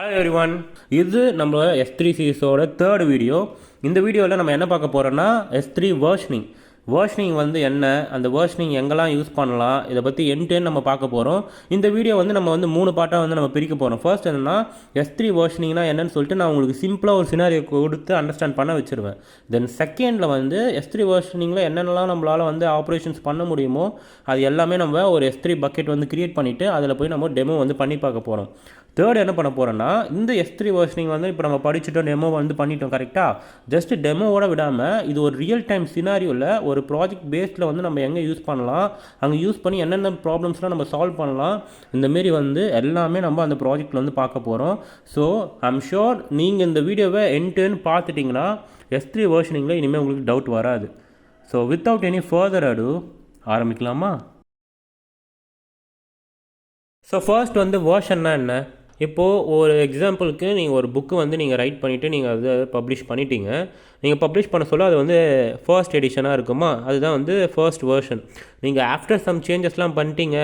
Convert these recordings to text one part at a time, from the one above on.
Hello everyone, இது நம்ம S3 சீரிஸோட third video. இந்த வீடியோவில் நம்ம என்ன பார்க்க போகிறோன்னா S3 வேர்ஷனிங் வந்து என்ன, அந்த வேர்ஷனிங் எங்கெல்லாம் யூஸ் பண்ணலாம், இதை பற்றி எண்ட் நம்ம பார்க்க போகிறோம். இந்த வீடியோ வந்து நம்ம வந்து 3 பார்ட்டாக வந்து நம்ம பிரிக்க போகிறோம். ஃபர்ஸ்ட் என்னென்னா S3 வேர்ஷனிங்னா என்னன்னு சொல்லிட்டு நான் உங்களுக்கு சிம்பிளாக ஒரு சினாரியோ கொடுத்து அண்டர்ஸ்டாண்ட் பண்ண வச்சுருவேன். தென் செகண்டில் வந்து S3 வேர்ஷனிங்கில் என்னென்னலாம் நம்மளால் வந்து ஆப்ரேஷன்ஸ் பண்ண முடியுமோ அது எல்லாமே நம்ம ஒரு S3 பக்கெட் வந்து க்ரியேட் பண்ணிவிட்டு அதில் போய் நம்ம டெமோ வந்து பண்ணி பார்க்க போகிறோம். தேர்ட் என்ன பண்ண போகிறோன்னா, இந்த S3 வேர்ஷனிங் வந்து இப்போ நம்ம படிச்சுட்டோம், டெமோ வந்து பண்ணிட்டோம் கரெக்டாக. ஜஸ்ட் டெமோவோட விடாமல் இது ஒரு ரியல் டைம் சினாரியோவில் ஒரு ப்ராஜெக்ட் பேஸில் வந்து நம்ம எங்கே யூஸ் பண்ணலாம், அங்கே யூஸ் பண்ணி என்னென்ன ப்ராப்ளம்ஸ்லாம் நம்ம சால்வ் பண்ணலாம், இந்தமாரி வந்து எல்லாமே நம்ம அந்த ப்ராஜெக்டில் வந்து பார்க்க போகிறோம். ஸோ ஐம் ஷோர் நீங்கள் இந்த வீடியோவை எண்ட் பார்த்துட்டிங்கன்னா S3 வேர்ஷனிங்கில் இனிமேல் உங்களுக்கு டவுட் வராது. ஸோ வித்தவுட் எனி ஃபர்தர் அடு ஆரம்பிக்கலாமா? ஸோ ஃபர்ஸ்ட் வந்து வேர்ஷன்னா என்ன? இப்போது ஒரு எக்ஸாம்பிளுக்கு நீங்கள் ஒரு புக்கு வந்து நீங்கள் ரைட் பண்ணிவிட்டு நீங்கள் அதை பப்ளிஷ் பண்ணிட்டீங்க. நீங்கள் பப்ளிஷ் பண்ண சொல்ல அது வந்து ஃபர்ஸ்ட் எடிஷனாக இருக்குமா, அதுதான் வந்து ஃபர்ஸ்ட் வேர்ஷன். நீங்கள் ஆஃப்டர் சம் சேஞ்சஸ்லாம் பண்ணிட்டீங்க,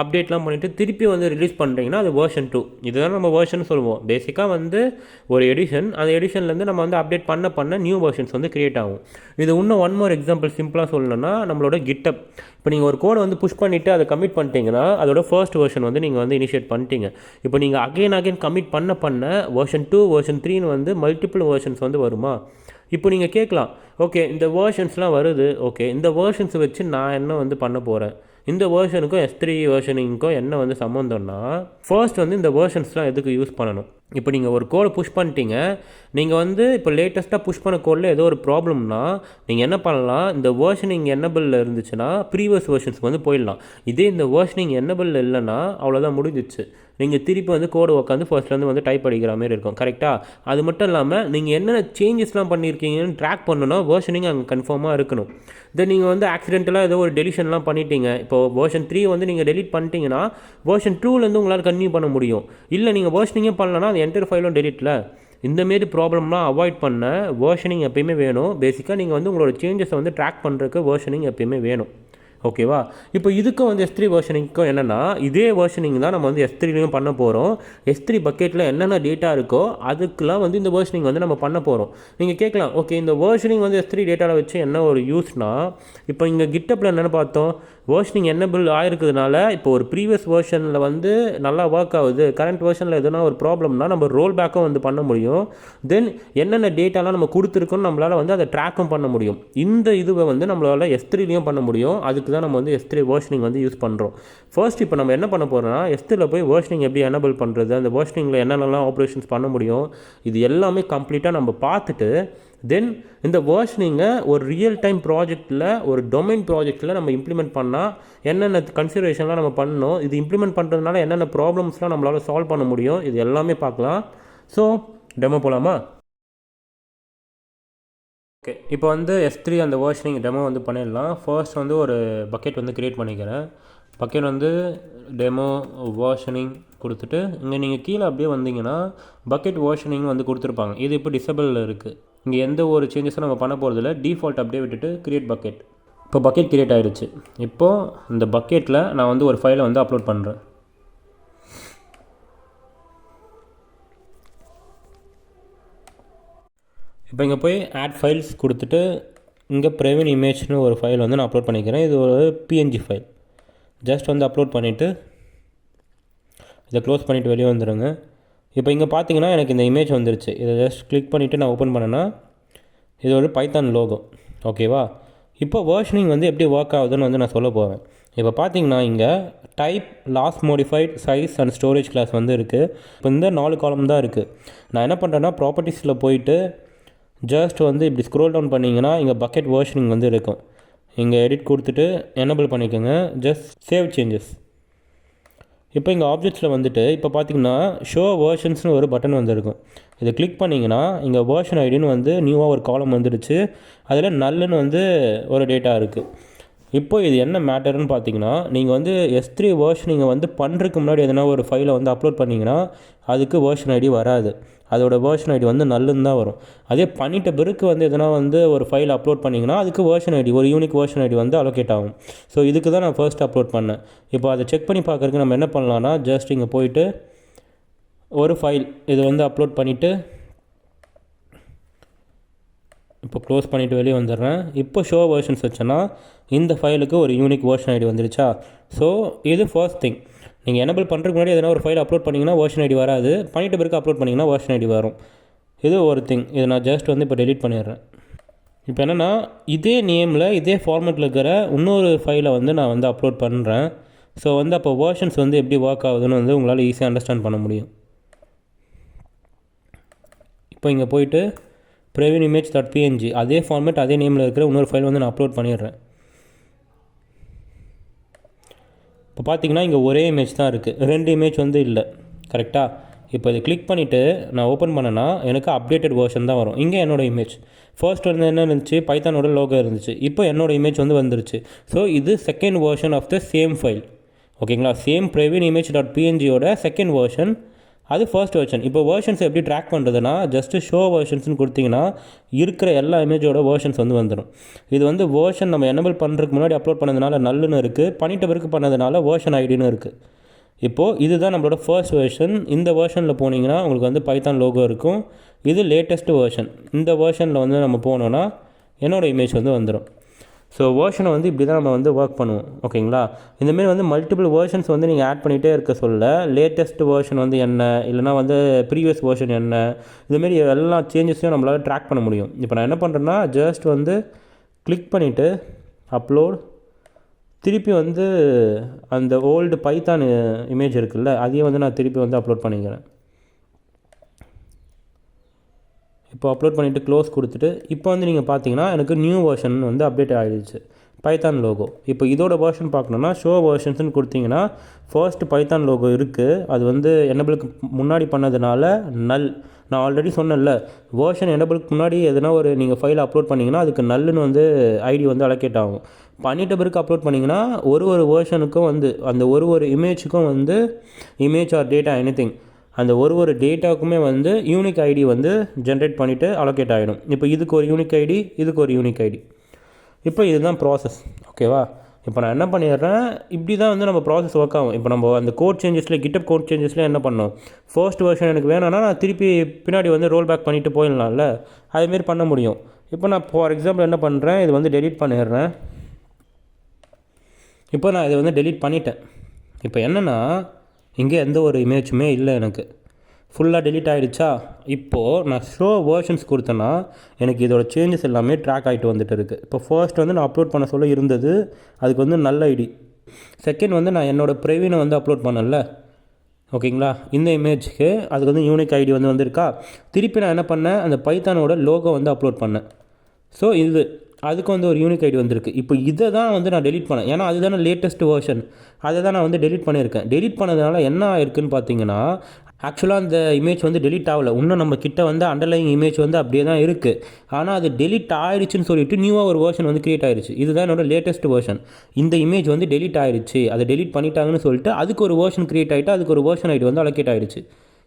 அப்டேட்லாம் பண்ணிவிட்டு திருப்பி வந்து ரிலீஸ் பண்ணுறீங்கன்னா அது வேர்ஷன் 2. இதுதான் நம்ம வேர்ஷன் சொல்லுவோம். பேசிக்காக வந்து ஒரு எடிஷன், அந்த எடிஷன்லேருந்து நம்ம வந்து அப்டேட் பண்ண நியூ வேர்ஷன்ஸ் வந்து க்ரியேட் ஆகும். இது இன்னும் ஒன் மோர் எக்ஸாம்பிள் சிம்பிளாக சொல்லணும்னா நம்மளோட கிட்டப். இப்போ நீங்கள் ஒரு கோடை வந்து புஷ் பண்ணிவிட்டு அதை கமிட் பண்ணிட்டீங்கன்னா அதோட ஃபர்ஸ்ட் வேர்ஷன் வந்து நீங்கள் வந்து இனிஷியேட் பண்ணிட்டீங்க. இப்போ நீங்கள் அகைன் கமிட் பண்ண வேர்ஷன் 2 வேர்ஷன் 3ன்னு வந்து மல்டிபிள் வேர்ஷன்ஸ் வந்து வருமா? இப்போ நீங்கள் கேட்கலாம், ஓகே இந்த வேர்ஷன்ஸ்லாம் வருது, ஓகே இந்த வேர்ஷன்ஸை வச்சு நான் என்ன வந்து பண்ண போகிறேன், இந்த வேர்ஷனுக்கும் S3 வேர்ஷனிங்க்கும் என்ன வந்து சம்மந்தம்னா, ஃபர்ஸ்ட் வந்து இந்த வேர்ஷன்ஸ்லாம் எதுக்கு யூஸ் பண்ணணும்? இப்போ நீங்கள் ஒரு கோடை புஷ் பண்ணிட்டீங்க, நீங்கள் வந்து இப்போ லேட்டஸ்ட்டாக புஷ் பண்ண கோடில் ஏதோ ஒரு ப்ராப்ளம்னா நீங்கள் என்ன பண்ணலாம், இந்த வேர்ஷனிங் என்னபிளில் இருந்துச்சுன்னா ப்ரீவியஸ் வேர்ஷன்ஸ்க்கு வந்து போயிடலாம். இதே இந்த வேர்ஷனிங் என்னபிளில் இல்லைன்னா அவ்வளோதான், முடிஞ்சிச்சு. நீங்கள் திருப்பி வந்து கோடு உட்காந்து ஃபர்ஸ்ட்லேருந்து வந்து டைப் அடிக்கிற மாதிரி இருக்கும் கரெக்டாக. அது மட்டும் இல்லாமல் நீங்கள் என்னென்ன சேஞ்சஸ்லாம் பண்ணியிருக்கீங்கன்னு ட்ராக் பண்ணணும்னா வேர்ஷனிங் அங்கே கன்ஃபார்மாக இருக்கணும். தென் நீங்கள் வந்து ஆக்சிடென்டலாக ஏதோ ஒரு டெலிஷன்லாம் பண்ணிட்டீங்க, இப்போ வேர்ஷன் 3 வந்து நீங்கள் டெலிட் பண்ணிட்டீங்கன்னா வேர்ஷன் 2லேருந்து உங்களால் கன்டினியூ பண்ண முடியும். இல்லை நீங்கள் வேர்ஷனிங்கே பண்ணலன்னா அது என்டர் ஃபைலும் டெலிட்டில். இந்தமாரி ப்ராப்ளம்லாம் அவாய்ட் பண்ண வேர்ஷனிங் எப்பயுமே வேணும். பேசிக்காக நீங்கள் வந்து உங்களோட சேஞ்சஸை வந்து ட்ராக் பண்ணுறதுக்கு வேர்ஷனிங் எப்பயுமே வேணும். ஓகேவா? இப்போ இதுக்கும் வந்து S3 வேர்ஷனிங்க்கும் என்னென்னா, இதே வேர்ஷனிங் தான் நம்ம வந்து S3லையும் பண்ண போகிறோம். S3 பக்கெட்டில் என்னென்ன டேட்டா இருக்கோ அதுக்கெலாம் வந்து இந்த வேர்ஷனிங் வந்து நம்ம பண்ண போகிறோம். நீங்கள் கேட்கலாம், ஓகே இந்த வேர்ஷனிங் வந்து S3 டேட்டாவில் வச்சு என்ன ஒரு யூஸ்னால், இப்போ இங்கே கிட்டப்பில் என்னென்னு பார்த்தோம், வேர்ஷனிங் என்னபிள் ஆகிருக்கிறதுனால இப்போ ஒரு ப்ரீவியஸ் வேர்ஷனில் வந்து நல்லா ஒர்க் ஆகுது, கரண்ட் வேர்ஷனில் எதுனா ஒரு ப்ராப்ளம்னா நம்ம ரோல் பேக்கும் வந்து பண்ண முடியும். தென் என்னென்ன டேட்டாலாம் நம்ம கொடுத்துருக்கோன்னு நம்மளால் வந்து அதை ட்ராக்கும் பண்ண முடியும். இந்த இதுவை வந்து நம்மளால் S3லையும் பண்ண முடியும். அதுக்கு தான் நம்ம வந்து S3 வேர்ஷனிங் வந்து யூஸ் பண்ணுறோம். ஃபர்ஸ்ட் இப்போ நம்ம என்ன பண்ண போகிறோம்னா, S3ல போய் வேர்ஷனிங் எப்படி எனபிள் பண்ணுறது, அந்த வேர்ஷனிங்கில் என்னென்னலாம் ஆப்ரேஷன்ஸ் பண்ண முடியும், இது எல்லாமே கம்ப்ளீட்டாக நம்ம பார்த்துட்டு தென் இந்த வேர்ஷனிங்கை ஒரு ரியல் டைம் ப்ராஜெக்டில், ஒரு டொமைன் ப்ராஜெக்டில் நம்ம இம்ப்ளிமெண்ட் பண்ணால் என்னென்ன கன்சிடரேஷன்லாம் நம்ம பண்ணணும், இது இம்ப்ளிமெண்ட் பண்ணுறதுனால என்னென்ன ப்ராப்ளம்ஸ்லாம் நம்மளால் சால்வ் பண்ண முடியும், இது எல்லாமே பார்க்கலாம். ஸோ டெமோ போகலாமா? ஓகே, இப்போ வந்து S3 அந்த வேர்ஷனிங் டெமோ வந்து பண்ணிடலாம். ஃபர்ஸ்ட் வந்து ஒரு பக்கெட் வந்து க்ரியேட் பண்ணிக்கிறேன். பக்கெட் வந்து டெமோ வேர்ஷனிங் கொடுத்துட்டு இங்கே நீங்கள் கீழே அப்படியே வந்தீங்கன்னா பக்கெட் வேர்ஷனிங் வந்து கொடுத்துருப்பாங்க. இது இப்போ டிசபிளில் இருக்குது. இங்கே எந்த ஒரு சேஞ்சஸும் நம்ம பண்ண போகிறதில்ல, டிஃபால்ட் அப்படியே விட்டுட்டு க்ரியேட் பக்கெட். இப்போ பக்கெட் க்ரியேட் ஆகிடுச்சு. இப்போது இந்த பக்கெட்டில் நான் வந்து ஒரு ஃபைலை வந்து அப்லோட் பண்ணுறேன். இப்போ இங்கே போய் ஆட் ஃபைல்ஸ் கொடுத்துட்டு இங்கே ப்ரைவேட் இமேஜ்னு ஒரு ஃபைல் வந்து நான் அப்லோட் பண்ணிக்கிறேன். இது ஒரு PNG ஃபைல். ஜஸ்ட் வந்து அப்லோட் பண்ணிவிட்டு இதை க்ளோஸ் பண்ணிவிட்டு வெளியே வந்துடுங்க. இப்போ இங்கே பார்த்தீங்கன்னா எனக்கு இந்த இமேஜ் வந்துருச்சு. இதை ஜஸ்ட் கிளிக் பண்ணிவிட்டு நான் ஓப்பன் பண்ணேன்னா இது ஒரு பைத்தான் லோகோ. ஓகேவா? இப்போ வேர்ஷனிங் வந்து எப்படி ஒர்க் ஆகுதுன்னு வந்து நான் சொல்ல போவேன். இப்போ பார்த்தீங்கன்னா இங்கே type, last modified, size and storage class வந்து இருக்குது. இப்போ இந்த 4 காலம் தான் இருக்குது. நான் என்ன பண்ணுறேன்னா ப்ராப்பர்ட்டிஸில் போயிட்டு ஜஸ்ட் வந்து இப்படி ஸ்க்ரோல் டவுன் பண்ணிங்கன்னா இங்கே பக்கெட் வேர்ஷனிங் வந்து இருக்கும். இங்கே எடிட் கொடுத்துட்டு எனபிள் பண்ணிக்கோங்க. Just save changes. இப்போ இங்கே ஆப்ஜெக்ட்ஸில் வந்துட்டு இப்போ பார்த்தீங்கன்னா ஷோ வேர்ஷன்ஸ்னு ஒரு பட்டன் வந்துருக்கும். இதை கிளிக் பண்ணிங்கன்னா இங்கே வேர்ஷன் ஐடின்னு வந்து நியூவாக ஒரு காலம் வந்துடுச்சு. அதில் நல்லுன்னு வந்து ஒரு டேட்டா இருக்குது. இப்போ இது என்ன மேட்டர்னு பார்த்தீங்கன்னா, நீங்கள் வந்து S3 வேர்ஷனிங்கை வந்து பண்ணுறதுக்கு முன்னாடி எதனா ஒரு ஃபைலை வந்து அப்லோட் பண்ணிங்கன்னா அதுக்கு வேர்ஷன் ஐடி வராது. அதோட வேர்ஷன் ஐடி வந்து நல்லுன்னு தான் வரும். அதே பண்ணிட்ட பிறகு வந்து எதனா வந்து ஒரு ஃபைல் அப்லோட் பண்ணிங்கன்னா அதுக்கு வேர்ஷன் ஐடி, ஒரு யூனிக் வேர்ஷன் ஐடி வந்து அலோகேட் ஆகும். ஸோ இதுக்கு தான் நான் ஃபர்ஸ்ட் அப்லோட் பண்ணேன். இப்போ அதை செக் பண்ணி பார்க்குறதுக்கு நம்ம என்ன பண்ணலான்னா, ஜஸ்ட் இங்கே போயிட்டு ஒரு ஃபைல் இது வந்து அப்லோட் பண்ணிவிட்டு இப்போ க்ளோஸ் பண்ணிவிட்டு வெளியே வந்துடுறேன். இப்போ ஷோ வெர்ஷன்ஸ் வச்சேன்னா இந்த ஃபைலுக்கு ஒரு யூனிக் வெர்ஷன் ஐடி வந்துருச்சா. ஸோ இது ஃபர்ஸ்ட் திங். நீங்கள் எனபிள் பண்ணுறதுக்கு முன்னாடி எதனா ஒரு ஃபைல் அப்லோட் பண்ணிங்கன்னா வெர்ஷன் ஐடி வராது, பண்ணிட்டு பிறகு அப்லோட் பண்ணிங்கன்னா வெர்ஷன் ஐடி வரும். இது ஒரு திங். இதை நான் ஜஸ்ட் வந்து இப்போ டெலீட் பண்ணிடுறேன். இப்போ என்னென்னா இதே நேமில் இதே ஃபார்மேட்டில் இருக்கிற இன்னொரு ஃபைலை வந்து நான் வந்து அப்லோட் பண்ணுறேன். ஸோ வந்து அப்போ வெர்ஷன்ஸ் வந்து எப்படி ஒர்க் ஆகுதுன்னு வந்து உங்களால் ஈஸியாக அண்டர்ஸ்டாண்ட் பண்ண முடியும். இப்போ இங்கே போயிட்டு preview image.png அதே ஃபார்மேட் அதே நேமில் இருக்கிற இன்னொரு ஃபைல் வந்து நான் அப்லோட் பண்ணிடுறேன். இப்போ பார்த்தீங்கன்னா இங்கே ஒரே இமேஜ் தான் இருக்குது, 2 இமேஜ் வந்து இல்லை. கரெக்டாக? இப்போ இதை கிளிக் பண்ணிவிட்டு நான் ஓப்பன் பண்ணேன்னா எனக்கு அப்டேட்டட் வெர்ஷன் தான் வரும். இங்கே என்னோடய இமேஜ் ஃபர்ஸ்ட் வந்து என்ன இருந்துச்சு, பைத்தானோட லோகோ இருந்துச்சு. இப்போ என்னோடய இமேஜ் வந்து வந்துருச்சு. ஸோ இது second version of the same file. ஓகேங்களா? சேம் preview image.pngயோட செகண்ட் வெர்ஷன், அது ஃபர்ஸ்ட் வெர்ஷன். இப்போ வெர்ஷன்ஸ் எப்படி ட்ராக் பண்ணுறதுனா ஜஸ்ட்டு ஷோ வெர்ஷன்ஸ்னு கொடுத்தீங்கன்னா இருக்கிற எல்லா இமேஜோட வெர்ஷன்ஸ் வந்து வந்துடும். இது வந்து வெர்ஷன் நம்ம எனபிள் பண்ணுறதுக்கு முன்னாடி அப்லோட் பண்ணதுனால நல்லுன்னு இருக்குது, பண்ணிட்ட பிறகு பண்ணதுனால வெர்ஷன் ஐடின்னு இருக்குது. இப்போது இதுதான் நம்மளோட ஃபர்ஸ்ட் வெர்ஷன். இந்த வெர்ஷனில் போனீங்கன்னா உங்களுக்கு வந்து பைத்தான் லோகோ இருக்கும். இது லேட்டஸ்ட் வெர்ஷன். இந்த வெர்ஷனில் வந்து நம்ம போனோன்னா என்னோடய இமேஜ் வந்து வந்துடும். ஸோ வெர்ஷனை வந்து இப்படி தான் நம்ம வந்து ஒர்க் பண்ணுவோம். ஓகேங்களா? இந்தமாரி வந்து மல்டிபிள் வெர்ஷன்ஸ் வந்து நீங்கள் ஆட் பண்ணிகிட்டே இருக்க சொல்ல லேட்டஸ்ட் வெர்ஷன் வந்து என்ன, இல்லைனா வந்து ப்ரீவியஸ் வெர்ஷன் என்ன, இதுமாரி எல்லா சேஞ்சஸையும் நம்மளால் ட்ராக் பண்ண முடியும். இப்போ நான் என்ன பண்ணுறேன்னா ஜஸ்ட் வந்து கிளிக் பண்ணிவிட்டு அப்லோட், திருப்பி வந்து அந்த ஓல்டு பைத்தான் இமேஜ் இருக்குல்ல அதையும் வந்து நான் திருப்பி வந்து அப்லோட் பண்ணிக்கிறேன். இப்போ அப்லோட் பண்ணிவிட்டு க்ளோஸ் கொடுத்துட்டு இப்போ வந்து நீங்கள் பார்த்தீங்கன்னா எனக்கு நியூ வெர்ஷன் வந்து அப்டேட் ஆகிடுச்சு, பைத்தான் லோகோ. இப்போ இதோட வெர்ஷன் பார்க்கணுன்னா ஷோ வெர்ஷன்ஸ்னு கொடுத்தீங்கன்னா ஃபர்ஸ்ட் பைத்தான் லோகோ இருக்குது. அது வந்து எனபிளுக்கு முன்னாடி பண்ணதுனால நல். நான் ஆல்ரெடி சொன்னேன்ல, வெர்ஷன் எனபிளுக்கு முன்னாடி எதனா ஒரு நீங்கள் ஃபைல் அப்லோட் பண்ணிங்கன்னா அதுக்கு நல்லுன்னு வந்து ஐடி வந்து அலோகேட் ஆகும். பண்ணிட்ட பிறகு அப்லோட் பண்ணிங்கன்னா ஒரு வெர்ஷனுக்கும் வந்து அந்த ஒரு இமேஜுக்கும் வந்து இமேஜ் ஆர் டேட்டா எனிதிங் அந்த ஒரு டேட்டாவுக்குமே வந்து யூனிக் ஐடி வந்து ஜென்ரேட் பண்ணிவிட்டு அலோகேட் ஆகிடும். இப்போ இதுக்கு ஒரு யூனிக் ஐடி, இதுக்கு ஒரு யூனிக் ஐடி. இப்போ இதுதான் ப்ராசஸ். ஓகேவா? இப்போ நான் என்ன பண்ணிடுறேன், இப்படி தான் வந்து நம்ம ப்ராசஸ் ஒர்க் ஆகும். இப்போ நம்ம அந்த கோட் சேஞ்சஸில் கிட்டப் கோட் சேஞ்சஸில் என்ன பண்ணோம், ஃபர்ஸ்ட் வெர்ஷன் எனக்கு வேணும்னா நான் திருப்பி பின்னாடி வந்து ரோல் பேக் பண்ணிவிட்டு போயிடலாம்ல, அதுமாரி பண்ண முடியும். இப்போ நான் ஃபார் எக்ஸாம்பிள் என்ன பண்ணுறேன், இது வந்து டெலீட் பண்ணிடுறேன். இப்போ நான் இதை வந்து டெலீட் பண்ணிட்டேன். இப்போ என்னென்னா இங்கே எந்த ஒரு இமேஜுமே இல்லை, எனக்கு ஃபுல்லாக டெலீட் ஆகிடுச்சா. இப்போது நான் ஷோ வெர்ஷன்ஸ் கொடுத்தேன்னா எனக்கு இதோட சேஞ்சஸ் எல்லாமே ட்ராக் ஆகிட்டு வந்துட்டு இருக்குது. இப்போ ஃபர்ஸ்ட் வந்து நான் அப்லோட் பண்ண சொல்ல இருந்தது, அதுக்கு வந்து நல்ல ஐடி. செகண்ட் வந்து நான் என்னோடய ப்ரைவினை வந்து அப்லோட் பண்ணல. ஓகேங்களா? இந்த இமேஜுக்கு அதுக்கு வந்து யூனிக் ஐடி வந்து வந்திருக்கா. திருப்பி நான் என்ன பண்ணேன், அந்த பைத்தானோட லோகோ வந்து அப்லோட் பண்ணேன். ஸோ இது அதுக்கு வந்து ஒரு யூனிக் ஐடி வந்திருக்கு. இப்போ இதை தான் வந்து நான் டெலீட் பண்ணேன், ஏன்னா அதுதானே லேட்டஸ்ட் வெர்ஷன். அதை தான் நான் வந்து டெலீட் பண்ணியிருக்கேன். டெலீட் பண்ணதுனால என்ன ஆயிருக்குன்னு பார்த்தீங்கன்னா ஆக்சுவலாக அந்த இமேஜ் வந்து டெலீட் ஆகலை. இன்னும் நம்ம கிட்ட வந்து அண்டர்லைங் இமேஜ் வந்து அப்படியே தான் இருக்குது. ஆனால் அது டெலீட் ஆகிடுச்சின்னு சொல்லிட்டு நியூவாக ஒரு வெர்ஷன் வந்து க்ரியேட் ஆகிடுச்சு. இதுதான் என்னோட லேட்டஸ்ட் வெர்ஷன். இந்த இமேஜ் வந்து டெலீட் ஆகிடுச்சு, அதை டெலீட் பண்ணிட்டாங்கன்னு சொல்லிட்டு அதுக்கு ஒரு வெர்ஷன் க்ரியேட் ஆகிட்டு அதுக்கு ஒரு வெர்ஷன் ஐடி வந்து அலோகேட் ஆகிடுச்சு.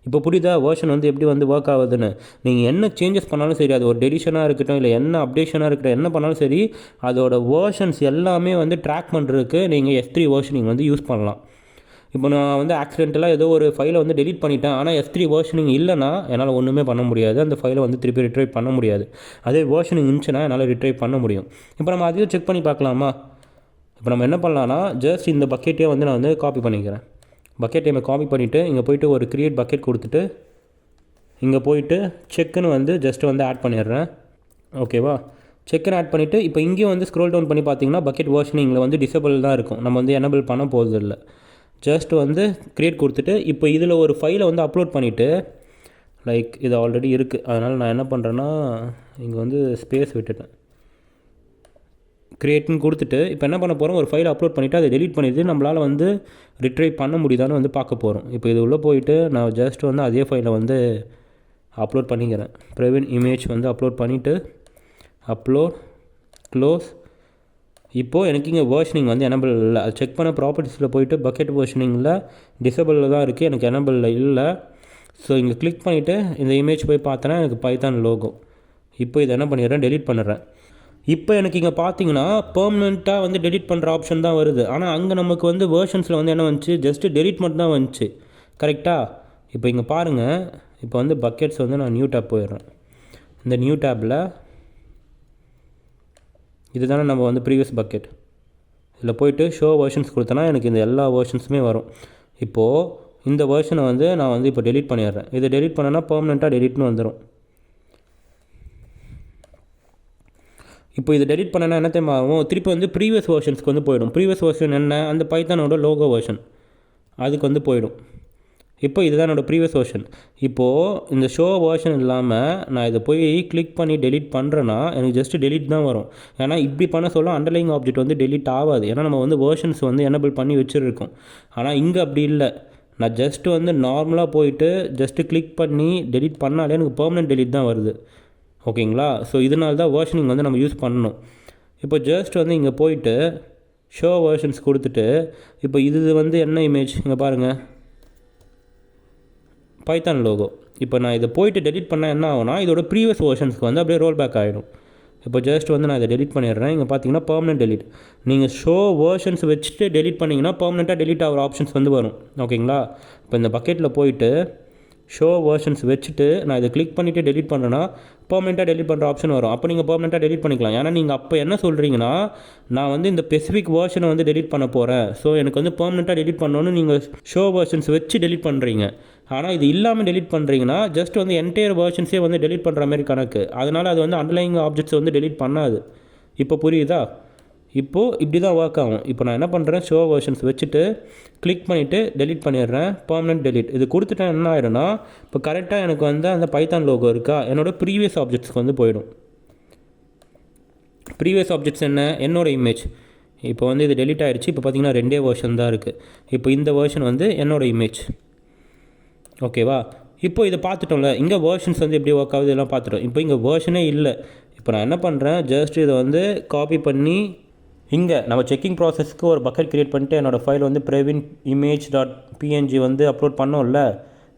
இப்போ புரியுதா வெர்ஷன் வந்து எப்படி வந்து ஒர்க் ஆகுதுன்னு. நீங்கள் என்ன சேஞ்சஸ் பண்ணாலும் சரி, அது ஒரு டெலிஷனாக இருக்கட்டும் இல்லை என்ன அப்டேஷனாக இருக்கட்டும், என்ன பண்ணாலும் சரி, அதோட வெர்ஷன்ஸ் எல்லாமே வந்து ட்ராக் பண்ணுறதுக்கு நீங்கள் S3 வெர்ஷனிங் வந்து யூஸ் பண்ணலாம். இப்போ நான் வந்து ஆக்சிடென்டலாக ஏதோ ஒரு ஃபைலை வந்து டெலீட் பண்ணிட்டேன், ஆனால் S3 வெர்ஷனிங் இல்லைனா என்னால் ஒன்றுமே பண்ண முடியாது, அந்த ஃபைலை வந்து திருப்பி ரிட்ரைவ் பண்ண முடியாது. அதே வெர்ஷனிங் இருந்துச்சுன்னா என்னால் ரிட்ரைவ் பண்ண முடியும். இப்போ நம்ம அதையும் செக் பண்ணி பார்க்கலாமா. இப்போ நம்ம என்ன பண்ணலான்னா ஜஸ்ட் இந்த பக்கெட்டே வந்து நான் வந்து காப்பி பண்ணிக்கிறேன். பக்கெட் டைமை காப்பி பண்ணிவிட்டு இங்கே போய்ட்டு ஒரு க்ரியேட் பக்கெட் கொடுத்துட்டு இங்கே போயிட்டு செக்குன்னு வந்து ஜஸ்ட்டு வந்து ஆட் பண்ணிடுறேன். ஓகேவா? செக்குன்னு ஆட் பண்ணிவிட்டு இப்போ இங்கேயும் வந்து ஸ்க்ரோல் டவுன் பண்ணி பார்த்தீங்கன்னா பக்கெட் வெர்ஷனிங்கில் வந்து டிசேபிள் தான் இருக்கும், நம்ம வந்து எனபிள் பண்ண போகிறது இல்லை. ஜஸ்ட் வந்து க்ரியேட் கொடுத்துட்டு இப்போ இதில் ஒரு ஃபைலை வந்து அப்லோட் பண்ணிவிட்டு லைக் இது ஆல்ரெடி இருக்குது, அதனால் நான் என்ன பண்ணுறேன்னா இங்கே வந்து ஸ்பேஸ் விட்டுட்டேன். க்ரியேட்னு கொடுத்துட்டு இப்போ என்ன பண்ண போகிறோம், ஒரு ஃபைலை அப்லோட் பண்ணிவிட்டு அதை டெலீட் பண்ணிவிட்டு நம்மளால் வந்து ரிட்ரைவ் பண்ண முடியுதான்னு வந்து பார்க்க போகிறோம். இப்போ இது உள்ளே போயிட்டு நான் ஜஸ்ட் வந்து அதே ஃபைலை வந்து அப்லோட் பண்ணிக்கிறேன். ப்ரைவேட் இமேஜ் வந்து அப்லோட் பண்ணிவிட்டு அப்லோட் க்ளோஸ். இப்போது எனக்கு இங்கே வெர்ஷனிங் வந்து எனபிள் இல்லை. அது செக் பண்ண ப்ராப்பர்ட்டிஸில் போயிட்டு பக்கெட் வெர்ஷனிங்கில் டிசேபிளில் தான் இருக்குது, எனக்கு எனபிளில் இல்லை. ஸோ இங்கே கிளிக் பண்ணிவிட்டு இந்த இமேஜ் போய் பார்த்தேன்னா எனக்கு பைத்தான் லோகோ. இப்போ இதை என்ன பண்ணிடுறேன், டெலீட் பண்ணிடுறேன். இப்போ எனக்கு இங்கே பார்த்தீங்கன்னா பெர்மனெண்ட்டாக வந்து டெலீட் பண்ணுற ஆப்ஷன் தான் வருது. ஆனால் அங்கே நமக்கு வந்து வெர்ஷன்ஸில் வந்து என்ன வந்துச்சு, ஜஸ்ட்டு டெலீட் மட்டும் தான் வந்துச்சு. கரெக்டாக? இப்போ இங்கே பாருங்கள், இப்போ வந்து பக்கெட்ஸ் வந்து நான் நியூ டேப் போயிடுறேன். இந்த நியூ டேப்பில் இதுதானே நம்ம வந்து ப்ரீவியஸ் பக்கெட். இதில் போய்ட்டு ஷோ வெர்ஷன்ஸ் கொடுத்தனா எனக்கு இந்த எல்லா வெர்ஷன்ஸுமே வரும். இப்போது இந்த வெர்ஷனை வந்து நான் வந்து இப்போ டெலிட் பண்ணிடுறேன். இதை டெலிட் பண்ணனா பெர்மனெண்ட்டாக டெலிட்னு வந்துடும். இப்போ இதை டெலிட் பண்ணனா என்ன தெரியுமா ஆகும், திருப்பி வந்து ப்ரீவியஸ் வெர்ஷன்ஸ்க்கு வந்து போயிடும். ப்ரீவியஸ் வெர்ஷன் என்ன, அந்த பைத்தானோட லோகோ வெர்ஷன், அதுக்கு வந்து போயிடும். இப்போ இதுதான் என்னோடய ப்ரீவியஸ் வெர்ஷன். இப்போது இந்த ஷோ வெர்ஷன் இல்லாமல் நான் இதை போய் கிளிக் பண்ணி டெலிட் பண்ணுறேன்னா எனக்கு ஜஸ்ட் டெலிட் தான் வரும். ஏன்னா இப்படி பண்ண சொல்ல அண்டர்லைங் ஆப்ஜெக்ட் வந்து டெலிட் ஆகாது. ஏன்னா நம்ம வந்து வெர்ஷன்ஸ் வந்து எனபிள் பண்ணி வச்சுருக்கோம். ஆனால் இங்கே அப்படி இல்லை. நான் ஜஸ்ட்டு வந்து நார்மலாக போயிட்டு ஜஸ்ட்டு கிளிக் பண்ணி டெலிட் பண்ணாலே எனக்கு பெர்மனெண்ட் டெலிட் தான் வருது. ஓகேங்களா? ஸோ இதனால தான் வெர்ஷனிங் வந்து நம்ம யூஸ் பண்ணணும். இப்போ ஜஸ்ட் வந்து இங்கே போயிட்டு ஷோ வெர்ஷன்ஸ் கொடுத்துட்டு, இப்போ இது வந்து என்ன இமேஜ் இங்கே பாருங்கள், பைத்தான் லோகோ. இப்போ நான் இதை போயிட்டு டெலிட் பண்ணால் என்ன ஆகும்னா இதோட ப்ரீவியஸ் வெர்ஷன்ஸ்க்கு வந்து அப்படியே ரோல் பேக் ஆகிடும். இப்போ ஜஸ்ட் வந்து நான் இதை டெலிட் பண்ணிடுறேன். இங்கே பார்த்தீங்கன்னா பெர்மனெண்ட் டெலிட். நீங்கள் ஷோ வெர்ஷன்ஸ் வச்சுட்டு டெலிட் பண்ணிங்கன்னா பெர்மனெண்ட்டாக டெலிட் ஆகிற ஆப்ஷன்ஸ் வந்து வரும். ஓகேங்களா? இப்போ இந்த பக்கெட்டில் போயிட்டு ஷோ வெர்ஷன்ஸ் வச்சுட்டு நான் இதை கிளிக் பண்ணிவிட்டு டெலிட் பண்ணுறேன்னா பெர்மனெண்ட்டாக டெலிட் பண்ணுற ஆப்ஷன் வரும். அப்போ நீங்கள் பெர்மனெண்ட்டாக டெலிட் பண்ணிக்கலாம். ஏன்னா நீங்கள் அப்போ என்ன சொல்கிறீங்கன்னா, நான் வந்து இந்த ஸ்பெசிஃபிக் வெர்ஷனை வந்து டெலிட் பண்ண போகிறேன், ஸோ எனக்கு வந்து பெர்மனெண்ட்டாக டெலிட் பண்ணணும்னு நீங்கள் ஷோ வெர்ஷன்ஸ் வச்சு டெலிட் பண்ணுறீங்க. ஆனால் இது இல்லாமல் டெலிட் பண்ணுறீங்கன்னா ஜஸ்ட் வந்து என்டையர் வெர்ஷன்ஸே வந்து டெலிட் பண்ணுற மாதிரி கணக்கு. அதனால் அது வந்து அண்டர்லைங் ஆப்ஜெக்ட்ஸ் வந்து டெலிட் பண்ணாது. இப்போ புரியுதா? இப்போது இப்படி தான் ஒர்க் ஆகும். இப்போ நான் என்ன பண்ணுறேன், ஷோ வெர்ஷன்ஸ் வச்சுட்டு கிளிக் பண்ணிவிட்டு டெலிட் பண்ணிடுறேன். பெர்மனெண்ட் டெலிட் இது கொடுத்துட்டேன். என்ன ஆகிடும்னா இப்போ கரெக்டாக எனக்கு வந்து அந்த பைத்தான் லோகோ இருக்கா, என்னோடய ப்ரீவியஸ் ஆப்ஜெக்ட்ஸ்க்கு வந்து போயிடும். ப்ரீவியஸ் ஆப்ஜெக்ட்ஸ் என்ன, என்னோடய இமேஜ். இப்போ வந்து இது டெலிட் ஆகிடுச்சு. இப்போ பார்த்திங்கன்னா 2 வெர்ஷன் தான் இருக்குது. இப்போ இந்த வெர்ஷன் வந்து என்னோடய இமேஜ். ஓகேவா? இப்போ இதை பார்த்துட்டோம்ல, இங்கே வெர்ஷன்ஸ் வந்து எப்படி ஒர்க் ஆகுது எல்லாம் பார்த்துட்டோம். இப்போ இங்கே வெர்ஷனே இல்லை. இப்போ நான் என்ன பண்ணுறேன், ஜஸ்ட் இதை வந்து காப்பி பண்ணி இங்கே நம்ம செக்கிங் ப்ராசஸ்க்கு ஒரு பக்கெட் க்ரியேட் பண்ணிட்டு என்னோடய ஃபைல் வந்து previn.image.png வந்து அப்லோட் பண்ணோம்ல.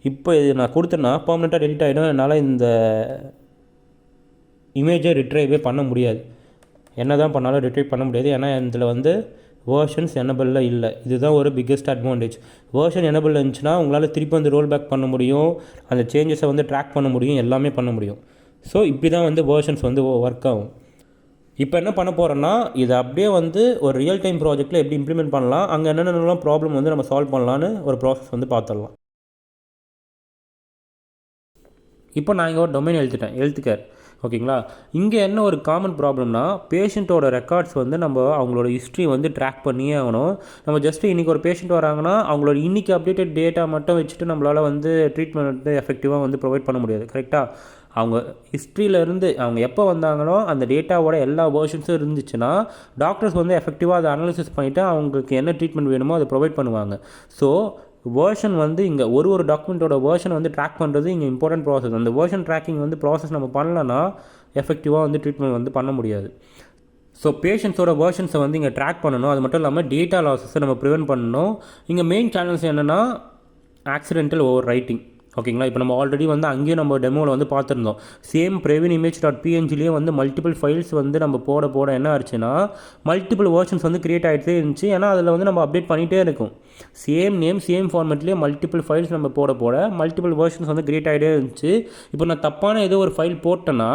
இப்போ இது நான் கொடுத்தேன்னா பெர்மனெண்ட்டாக டெலிட் ஆகிடும். என்னால் இந்த இமேஜை ரிட்ரைவே பண்ண முடியாது. என்ன தான் பண்ணாலும் ரிட்ரைவ் பண்ண முடியாது. ஏன்னா இதில் வந்து வேர்ஷன்ஸ் எனபிளில் இல்லை. இதுதான் ஒரு பிக்கெஸ்ட் அட்வான்டேஜ். வேர்ஷன் எனபிள் இருந்துச்சுன்னா உங்களால் திருப்பி வந்து ரோல் பேக் பண்ண முடியும், அந்த சேஞ்சஸை வந்து ட்ராக் பண்ண முடியும், எல்லாமே பண்ண முடியும். ஸோ இப்படி தான் வந்து வேர்ஷன்ஸ் வந்து ஒர்க் ஆகும். இப்போ என்ன பண்ண போகிறோன்னா, இதை அப்படியே வந்து ஒரு ரியல் டைம் ப்ராஜெக்ட்டில் எப்படி இம்ப்ளிமெண்ட் பண்ணலாம், அங்கே என்னென்னலாம் ப்ராப்ளம் வந்து நம்ம சால்வ் பண்ணலான்னு ஒரு ப்ராசஸ் வந்து பார்த்துடலாம். இப்போ நான் இங்கே ஒரு டொமைன் எழுத்துட்டேன், ஹெல்த்கேர். ஓகேங்களா? இங்கே என்ன ஒரு காமன் ப்ராப்ளம்னா, பேஷண்ட்டோட ரெக்கார்ட்ஸ் வந்து நம்ம அவங்களோட ஹிஸ்ட்ரி வந்து ட்ராக் பண்ணியே ஆகணும். நம்ம ஜஸ்ட்டு இன்றைக்கி ஒரு பேஷண்ட் வராங்கன்னா அவங்களோட இன்றைக்கி அப்டேட்டட் டேட்டா மட்டும் வச்சுட்டு நம்மளால் வந்து ட்ரீட்மெண்ட் வந்து எஃபெக்டிவாக வந்து ப்ரொவைட் பண்ண முடியாது. கரெக்டாக? அவங்க ஹிஸ்ட்ரியிலேருந்து அவங்க எப்போ வந்தாங்களோ அந்த டேட்டாவோட எல்லா வேர்ஷன்ஸும் இருந்துச்சுன்னா டாக்டர்ஸ் வந்து எஃபெக்டிவாக அதை அனாலிசிஸ் பண்ணிவிட்டு அவங்களுக்கு என்ன ட்ரீட்மெண்ட் வேணுமோ அதை ப்ரொவைட் பண்ணுவாங்க. ஸோ வேர்ஷன் வந்து இங்கே ஒரு டாக்குமெண்ட்டோட வேர்ஷன் வந்து ட்ராக் பண்ணுறது இங்கே இம்பார்ட்டன்ட் ப்ராசஸ். அந்த வேர்ஷன் ட்ராக்கிங் வந்து ப்ராசஸ் நம்ம பண்ணலன்னா எஃபெக்டிவாக வந்து ட்ரீட்மெண்ட் வந்து பண்ண முடியாது. ஸோ பேஷண்ட்ஸோட வேர்ஷன்ஸை வந்து இங்கே ட்ராக் பண்ணணும். அது மட்டும் இல்லாமல் டேட்டா லாஸஸை நம்ம ப்ரிவென்ட் பண்ணணும். இங்கே மெயின் சேனல்ஸ் என்னென்னா ஆக்சிடென்டல் ஓவர் ரைட்டிங். ஓகேங்களா? இப்போ நம்ம ஆல்ரெடி வந்து அங்கேயும் நம்ம டெமோவில் வந்து பார்த்துருந்தோம். சேம் previn.image.pngலேயே வந்து மல்டிபிள் ஃபைல்ஸ் வந்து நம்ம போட என்ன ஆச்சுன்னா மல்டிபிள் வேர்ஷன்ஸ் வந்து க்ரியேட் ஆகிட்டே இருந்துச்சு. ஏன்னா அதில் வந்து நம்ம அப்டேட் பண்ணிகிட்டே இருக்கும். சேம் நேம் சேம் ஃபார்மேட்லேயே மல்டிபிள் ஃபைல்ஸ் நம்ம போட மல்டிபிள் வேர்ஷன்ஸ் வந்து க்ரியேட் ஆகிட்டே இருந்துச்சு. இப்போ நான் தப்பான ஏதோ ஒரு ஃபைல் போட்டேன்னா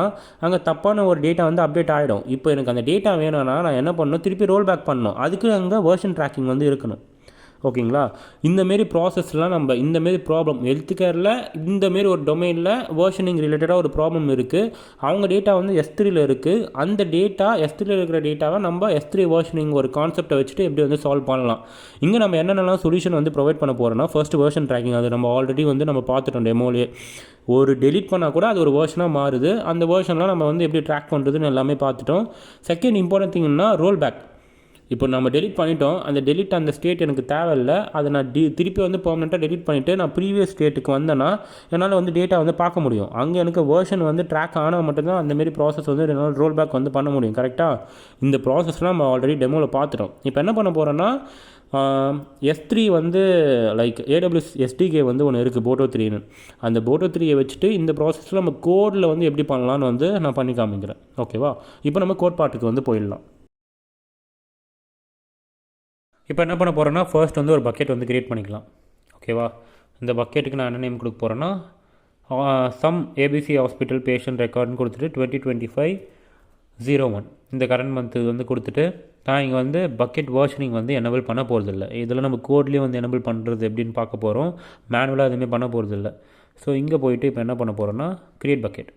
அங்கே தப்பான ஒரு டேட்டா வந்து அப்டேட் ஆகிடும். இப்போ எனக்கு அந்த டேட்டா வேணும்னா நான் என்ன பண்ணணும், திருப்பி ரோல் பேக் பண்ணணும். அதுக்கு அங்கே வேர்ஷன் ட்ராக்கிங் வந்து இருக்கணும். ஓகேங்களா? இந்தமாரி ப்ராசஸ்லாம் நம்ம இந்தமாரி ப்ராப்ளம் ஹெல்த்கேரில் இந்தமாரி ஒரு டொமைனில் வேர்ஷனிங் ரிலேட்டடாக ஒரு ப்ராப்ளம் இருக்குது. அவங்க டேட்டா வந்து S3யில் இருக்குது. அந்த டேட்டா S3யில் இருக்கிற டேட்டாவை நம்ம S3 வேர்ஷனிங் ஒரு கான்செப்டை வச்சுட்டு எப்படி வந்து சால்வ் பண்ணலாம். இங்கே நம்ம என்னென்னலாம் சொல்யூஷன் வந்து ப்ரொவைட் பண்ண போகிறோம்னா, ஃபர்ஸ்ட் வேர்ஷன் ட்ராக்கிங். அது நம்ம ஆல்ரெடி வந்து நம்ம பார்த்துட்டோம் டெமோலேயே. ஒரு டெலிட் பண்ணால் கூட அது ஒரு வேர்ஷனாக மாறுது. அந்த வேர்ஷன்லாம் நம்ம வந்து எப்படி ட்ராக் பண்ணுறதுன்னு எல்லாமே பார்த்துட்டோம். செகண்ட் இம்பார்ட்டன்ட் திங்னா ரோல் பேக். இப்போ நம்ம டெலிட் பண்ணிட்டோம். அந்த ஸ்டேட் எனக்கு தேவையில்லை. அதை நான் திருப்பி வந்து பெர்மனெண்ட்டாக டெலிட் பண்ணிவிட்டு நான் ப்ரீவியஸ் ஸ்டேட்டுக்கு வந்தேன்னா என்னால் வந்து டேட்டா வந்து பார்க்க முடியும். அங்கே எனக்கு வேர்ஷன் வந்து ட்ராக் ஆனால் மட்டும்தான் அந்தமாரி ப்ராசஸ் வந்து என்னால் ரோல் பேக் வந்து பண்ண முடியும். கரெக்டாக? இந்த ப்ராசஸ்லாம் நம்ம ஆல்ரெடி டெமோவில் பார்த்துட்டோம். இப்போ என்ன பண்ண போகிறோன்னா, S3 வந்து லைக் AWS SDK வந்து ஒன்று இருக்குது, போட்டோ 3ன்னு. அந்த போட்டோ 3யை வச்சுட்டு இந்த ப்ராசஸில் நம்ம கோடில் வந்து எப்படி பண்ணலான்னு வந்து நான் பண்ணி காமிக்கிறேன். ஓகேவா? இப்போ நம்ம கோட் பார்ட்டுக்கு வந்து போயிடலாம். இப்போ என்ன பண்ண போகிறோன்னா, ஃபர்ஸ்ட் வந்து ஒரு பக்கெட் வந்து க்ரியேட் பண்ணிக்கலாம். ஓகேவா? இந்த பக்கெட்டுக்கு நான் என்ன நேம் கொடுக்க போகிறேன்னா சம் ஏபிசி ஹாஸ்பிட்டல் பேஷண்ட் ரெக்கார்டுன்னு கொடுத்துட்டு 2025-01 இந்த கரண்ட் மந்த்து வந்து கொடுத்துட்டு நான் இங்கே வந்து பக்கெட் வேர்ஷனிங் வந்து எனபிள் பண்ண போகிறதில்ல. இதில் நம்ம கோட்லேயே வந்து எனபிள் பண்ணுறது எப்படின்னு பார்க்க போகிறோம். மேனுவலாக எதுவுமே பண்ண போகிறதில்ல. ஸோ இங்கே போயிட்டு இப்போ என்ன பண்ண போகிறோன்னா க்ரியேட் பக்கெட்.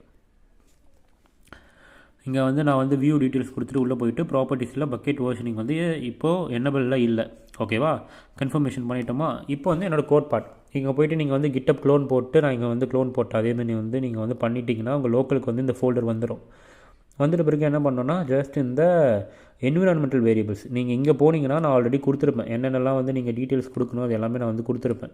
இங்கே வந்து நான் வந்து வியூ டீட்டெயில்ஸ் கொடுத்துட்டு உள்ளே போயிட்டு ப்ராப்பர்ட்டிஸில் பக்கெட் வேர்ஷனிங் வந்து இப்போது எனபிளில் இல்லை. ஓகேவா, கன்ஃபர்மேஷன் பண்ணிட்டோமா. இப்போ வந்து என்னோடய கோட் பார்ட் இங்கே போய்ட்டு நீங்கள் வந்து கிட்டப் க்ளோன் போட்டு நான் இங்கே வந்து க்ளோன் போட்டு அதேமாதிரி வந்து நீங்கள் வந்து பண்ணிட்டீங்கன்னா உங்கள் லோக்கலுக்கு வந்து இந்த ஃபோல்டர் வந்துடும். வந்துட்டு பிறகு என்ன பண்ணோன்னா ஜஸ்ட் இந்த என்விரான்மெண்டல் வேரியபிள்ஸ் நீங்கள் இங்கே போனீங்கன்னா நான் ஆல்ரெடி கொடுத்துருப்பேன். என்னென்னலாம் வந்து நீங்கள் டீட்டெயில்ஸ் கொடுக்கணும் அது எல்லாமே நான் வந்து கொடுத்துருப்பேன்.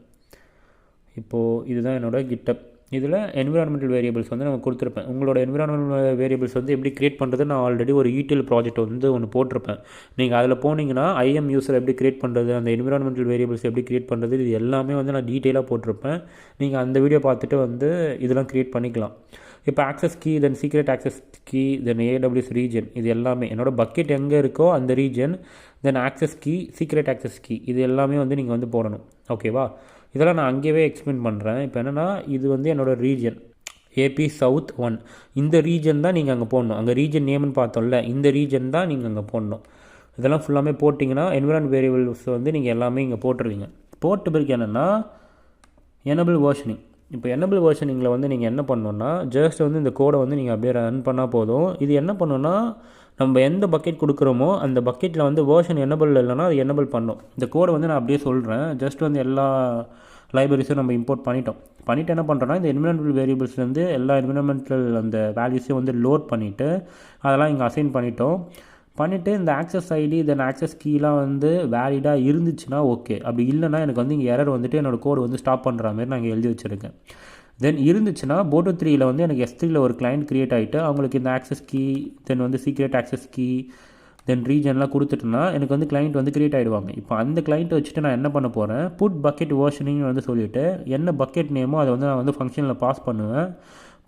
இப்போது இதுதான் என்னோடய கிட்டப். இதில் என்விரான்மெண்டல் வேரியபிள்ஸ் வந்து நம்ம கொடுத்துருப்பேன். உங்களோட என்விரான்மெண்டல் வேரியபிள்ஸ் வந்து எப்படி க்ரியேட் பண்ணுறது நான் ஆல்ரெடி ஒரு ETL ப்ராஜெக்ட் வந்து ஒன்று போட்டிருப்பேன். நீங்கள் அதில் போனீங்கன்னா IAM யூஸர் எப்படி க்ரியேட் பண்ணுறது, அந்த என்விரான்மெண்டல் வேரியபிள்ஸ் எப்படி க்ரியேட் பண்ணுறது, இது எல்லாமே வந்து நான் டீட்டெயிலாக போட்டிருப்பேன். நீங்கள் அந்த வீடியோ பார்த்துட்டு வந்து இதெல்லாம் க்ரியேட் பண்ணிக்கலாம். இப்போ access key, then secret access key, then AWS region, இது எல்லாமே என்னோட பக்கெட் எங்கே இருக்கோ அந்த region, then access key, secret access key, இது எல்லாமே வந்து நீங்கள் வந்து போடணும். ஓகேவா, இதெல்லாம் நான் அங்கேயே எக்ஸ்பிளைன் பண்ணுறேன். இப்போ என்னென்னா இது வந்து என்னோடய ரீஜன் AP South 1, இந்த ரீஜன் தான் நீங்கள் அங்கே போடணும். அங்கே ரீஜன் நேம்னு பார்த்தோம்ல, இந்த ரீஜன் தான் நீங்கள் அங்கே போடணும். இதெல்லாம் ஃபுல்லாமே போட்டிங்கன்னா என்விரான்மெண்ட் வேரியபிள்ஸ் வந்து நீங்கள் எல்லாமே இங்கே போட்டுருவீங்க. போட்ட பிறகு என்னென்னா எனபிள் வேர்ஷனிங். இப்போ எனபிள் வேர்ஷனிங்கில் வந்து நீங்கள் என்ன பண்ணணுன்னா ஜஸ்ட் வந்து இந்த கோடை வந்து நீங்கள் அப்படியே ரன் பண்ணால் போதும். இது என்ன பண்ணணுன்னா நம்ம எந்த பக்கெட் கொடுக்குறோமோ அந்த பக்கெட்டில் வந்து வேர்ஷன் எனபிள் இல்லைன்னா அது எனபிள் பண்ணும். இந்த கோடை வந்து நான் அப்படியே சொல்கிறேன். ஜஸ்ட் வந்து எல்லா லைப்ரரிஸும் நம்ம இம்போர்ட் பண்ணிவிட்டு என்ன பண்ணுறோன்னா இந்த என்விரான்மெண்டல் வேரியபிள்ஸ்லேருந்து எல்லா என்விரான்மெண்டல் அந்த வேல்யூஸையும் வந்து லோட் பண்ணிவிட்டு அதெல்லாம் இங்கே அசைன் பண்ணிவிட்டு இந்த ஆக்சஸ் ஐடி தென் ஆக்சஸ் கீலாம் வந்து வேலிடாக இருந்துச்சுன்னா ஓகே. அப்படி இல்லைனா எனக்கு வந்து இங்கே எரர் வந்துட்டு என்னோடய கோடு வந்து ஸ்டாப் பண்ணுற மாதிரி நான் இங்கே எழுதி வச்சுருக்கேன். தென் இருந்துச்சுன்னா போட்டோ 3யில் வந்து எனக்கு S3யில் ஒரு கிளைண்ட் க்ரியேட் ஆகிட்டு அவங்களுக்கு இந்த ஆக்சஸ் கீ தென் வந்து சீக்ரெட் ஆக்சஸ் கீ தென் ரீஜன்லாம் கொடுத்துட்டேன்னா எனக்கு வந்து கிளைண்ட் வந்து க்ரியேட் ஆகிடுவாங்க. இப்போ அந்த கிளைண்ட்டை வச்சுட்டு நான் என்ன பண்ண போகிறேன், புட் பக்கெட் வேர்ஷனிங் வந்து சொல்லிவிட்டு என்ன பக்கெட் நேமோ அதை வந்து நான் வந்து ஃபங்க்ஷனில் பாஸ் பண்ணுவேன்.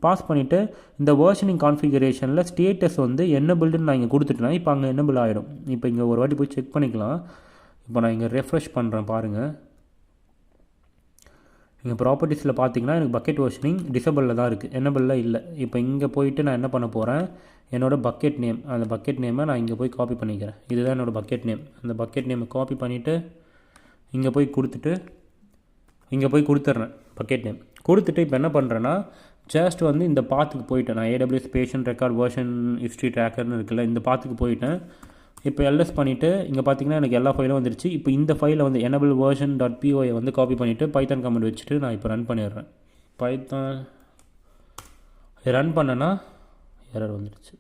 பாஸ் பண்ணிவிட்டு இந்த வேர்ஷனிங் கான்ஃபிகரேஷனில் ஸ்டேட்டஸ் வந்து என்னபிள்டுன்னு நான் இங்கே கொடுத்துட்டேன்னா இப்போ அங்கே என்னபிள் ஆகிடும். இப்போ இங்கே ஒரு வாட்டி போய் செக் பண்ணிக்கலாம். இப்போ நான் இங்கே ரெஃப்ரெஷ் பண்ணுறேன் பாருங்கள். இங்கே ப்ராப்பர்ட்டிஸில் பார்த்தீங்கன்னா எனக்கு பக்கெட் வேர்ஷனிங் டிசபிளில் தான் இருக்குது, என்னபிளில் இல்லை. இப்போ இங்கே போயிட்டு நான் என்ன பண்ண போகிறேன், என்னோடய பக்கெட் நேம், அந்த பக்கெட் நேமை நான் இங்கே போய் காப்பி பண்ணிக்கிறேன். இதுதான் என்னோடய பக்கெட் நேம். அந்த பக்கெட் நேமை காப்பி பண்ணிவிட்டு இங்கே போய் கொடுத்துட்றேன் பக்கெட் நேம் கொடுத்துட்டு இப்போ என்ன பண்ணுறேன்னா ஜஸ்ட் வந்து இந்த பாத்துக்கு போயிட்டேன். நான் AWS patient record version history ட்ராக்கர்னு இருக்குல்ல, இந்த பாத்துக்கு போயிட்டேன். இப்போ LS பண்ணிவிட்டு இங்கே பார்த்தீங்கன்னா எனக்கு எல்லா ஃபைலும் வந்துருச்சு. இப்போ இந்த ஃபைலை வந்து enable version.py வந்து காப்பி பண்ணிவிட்டு பைத்தான் கமெண்ட் வச்சுட்டு நான் இப்போ ரன் பண்ணிடுறேன். பைத்தான் ரன் பண்ணேன்னா எரர் வந்துடுச்சு.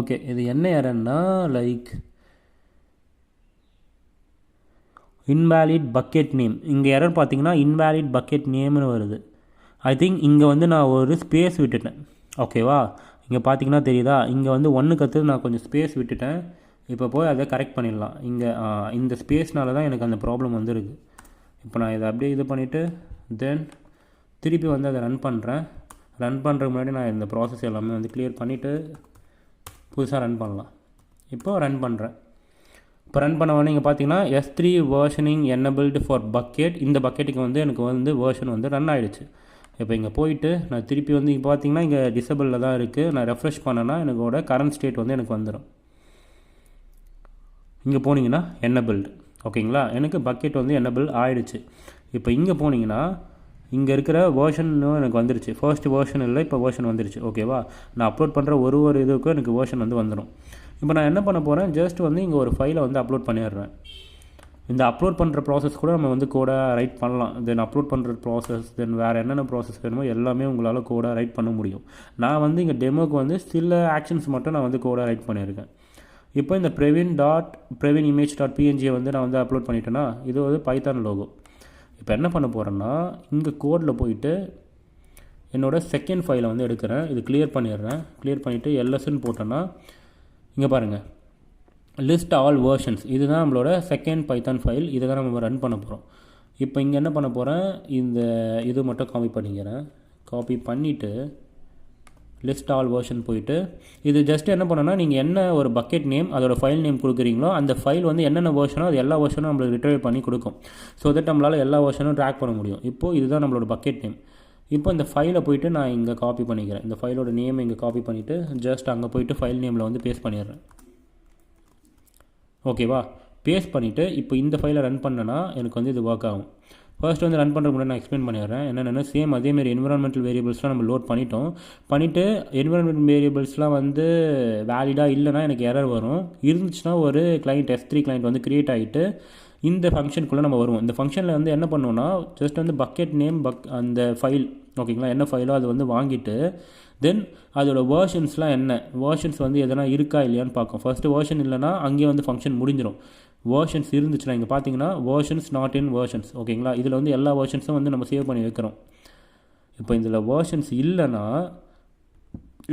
ஓகே, இது என்ன எரர்னா லைக் இன்வேலிட் பக்கெட் நேம். இங்கே எரர் பார்த்தீங்கன்னா இன்வேலிட் பக்கெட் நேம்னு வருது. ஐ திங்க் இங்கே வந்து நான் ஒரு ஸ்பேஸ் விட்டுட்டேன். ஓகேவா, இங்கே பார்த்தீங்கன்னா தெரியுதா, இங்கே வந்து 1 நான் கொஞ்சம் ஸ்பேஸ் விட்டுட்டேன். இப்போ போய் அதை கரெக்ட் பண்ணிடலாம். இங்கே இந்த ஸ்பேஸ்னால தான் எனக்கு அந்த ப்ராப்ளம் வந்துருக்கு. இப்போ நான் இதை அப்படியே இது பண்ணிவிட்டு தென் திருப்பி வந்து அதை ரன் பண்ணுறேன். ரன் பண்ணுறதுக்கு முன்னாடி நான் இந்த ப்ராசஸ் எல்லாமே வந்து கிளியர் பண்ணிவிட்டு புதுசாக ரன் பண்ணலாம். இப்போது ரன் பண்ணுறேன். இப்போ ரன் பண்ண உடனே இங்கே பார்த்தீங்கன்னா S3 வேர்ஷனிங் எனபிள்டு ஃபார் பக்கெட், இந்த பக்கெட்டுக்கு வந்து எனக்கு வந்து வேர்ஷன் வந்து ரன் ஆகிடுச்சு. இப்போ இங்கே போயிட்டு நான் திருப்பி வந்து இங்கே பார்த்தீங்கன்னா இங்கே டிசபிளில் தான் இருக்குது. நான் ரெஃப்ரெஷ் பண்ணேன்னா எனக்கோட கரண்ட் ஸ்டேட் வந்து எனக்கு வந்துடும். இங்கே போனீங்கன்னா எனபிள்டு. ஓகேங்களா, எனக்கு பக்கெட் வந்து எனபிள் ஆகிடுச்சு. இப்போ இங்கே போனீங்கன்னா இங்கே இருக்கிற வேர்ஷனும் எனக்கு வந்துருச்சு. ஃபர்ஸ்ட் வேர்ஷன் இல்லை, இப்போ வேர்ஷன் வந்துருச்சு. ஓகேவா, நான் அப்லோட் பண்ணுற ஒரு இதுக்கும் எனக்கு வேர்ஷன் வந்து வந்துடும். இப்போ நான் என்ன பண்ண போகிறேன், ஜஸ்ட் வந்து இங்கே ஒரு ஃபைலை வந்து அப்லோட் பண்ணிடுறேன். இந்த அப்லோட் பண்ணுற ப்ராசஸ் கூட நம்ம வந்து கோடாக ரைட் பண்ணலாம். தென் அப்லோட் பண்ணுற ப்ராசஸ் தென் வேறு என்னென்ன ப்ராசஸ் வேணுமோ எல்லாமே உங்களால் கோடாக ரைட் பண்ண முடியும். நான் வந்து இங்கே டெமோக்கு வந்து சில ஆக்ஷன்ஸ் மட்டும் நான் வந்து கோடாக ரைட் பண்ணியிருக்கேன். இப்போ இந்த previn image.png வந்து நான் வந்து அப்லோட் பண்ணிட்டேன்னா இது வந்து பைத்தான் லோகோ. இப்போ என்ன பண்ண போகிறேன்னா இங்கே கோடில் போயிட்டு என்னோடய செகண்ட் ஃபைலை வந்து எடுக்கிறேன். இது கிளியர் பண்ணிடுறேன். கிளியர் பண்ணிவிட்டு LSன்னு போட்டேன்னா இங்கே பாருங்கள் லிஸ்ட் ஆல் வேர்ஷன்ஸ், இதுதான் நம்மளோட செகண்ட் பைத்தான் ஃபைல். இதை தான் நம்ம ரன் பண்ண போகிறோம். இப்போ இங்கே என்ன பண்ண போகிறேன், இது மட்டும் காப்பி பண்ணிக்கிறேன். காப்பி பண்ணிவிட்டு லிஸ்ட் ஆல் வெர்ஷன் போயிட்டு இது ஜஸ்ட் என்ன பண்ணோன்னா நீங்கள் என்ன ஒரு பக்கெட் நேம் அதோட ஃபைல் நேம் கொடுக்குறீங்களோ அந்த ஃபைல் வந்து என்னென்ன வெர்ஷனோ அது எல்லா வெர்ஷனும் நம்மளுக்கு ரிட்ரைவ் பண்ணி கொடுக்கும். ஸோ தட் நம்மளால் எல்லா வெர்ஷனும் ட்ராக் பண்ண முடியும். இப்போது இதுதான் நம்மளோட பக்கெட் நேம். இப்போ இந்த ஃபைலை போய்ட்டு நான் இங்கே காப்பி பண்ணிக்கிறேன். இந்த ஃபைலோட நேம் இங்கே காப்பி பண்ணிவிட்டு ஜஸ்ட் அங்கே போய்ட்டு ஃபைல் நேமில் வந்து பேஸ்ட் பண்ணிடுறேன். ஓகேவா? பேஸ்ட் பண்ணிவிட்டு இப்போ இந்த ஃபைலை ரன் பண்ணனா எனக்கு வந்து இது ஒர்க் ஆகும். ஃபர்ஸ்ட் வந்து ரன் பண்ணுற முன்னாடி நான் எக்ஸ்பிளைன் பண்ணிடுறேன். என்னென்னா சேம் அதேமாரி என்விரான்மெண்டல் வேரியபிள்ஸ்லாம் நம்ம லோட் பண்ணிவிட்டு என்விரான்மெண்டல் வேரியபிள்ஸ்லாம் வந்து வேலிடாக இல்லைனா எனக்கு எரர் வரும். இருந்துச்சுன்னா ஒரு கிளைண்ட் S3 கிளைண்ட் வந்து க்ரியேட் ஆகிட்டு இந்த ஃபங்க்ஷனுக்குள்ளே நம்ம வருவோம். இந்த ஃபங்க்ஷனில் வந்து என்ன பண்ணுவோன்னா ஜஸ்ட் வந்து பக்கெட் நேம் அந்த ஃபைல் ஓகேங்களா என்ன ஃபைலோ அது வந்து வாங்கிட்டு தென் அதோட வேர்ஷன்ஸ்லாம் என்ன வேர்ஷன்ஸ் வந்து எதனா இருக்கா இல்லையான்னு பார்க்கும். ஃபஸ்ட்டு வேர்ஷன் இல்லைனா அங்கேயே வந்து ஃபங்க்ஷன் முடிஞ்சிடும். வேர்ஷன்ஸ் இருந்துச்சுன்னா இங்கே பார்த்தீங்கன்னா வேர்ஷன்ஸ் நாட் இன் வேர்ஷன்ஸ் ஓகேங்களா. இதில் வந்து எல்லா வேர்ஷன்ஸும் வந்து நம்ம சேவ் பண்ணி வைக்கிறோம். இப்போ இதில் வேர்ஷன்ஸ் இல்லைன்னா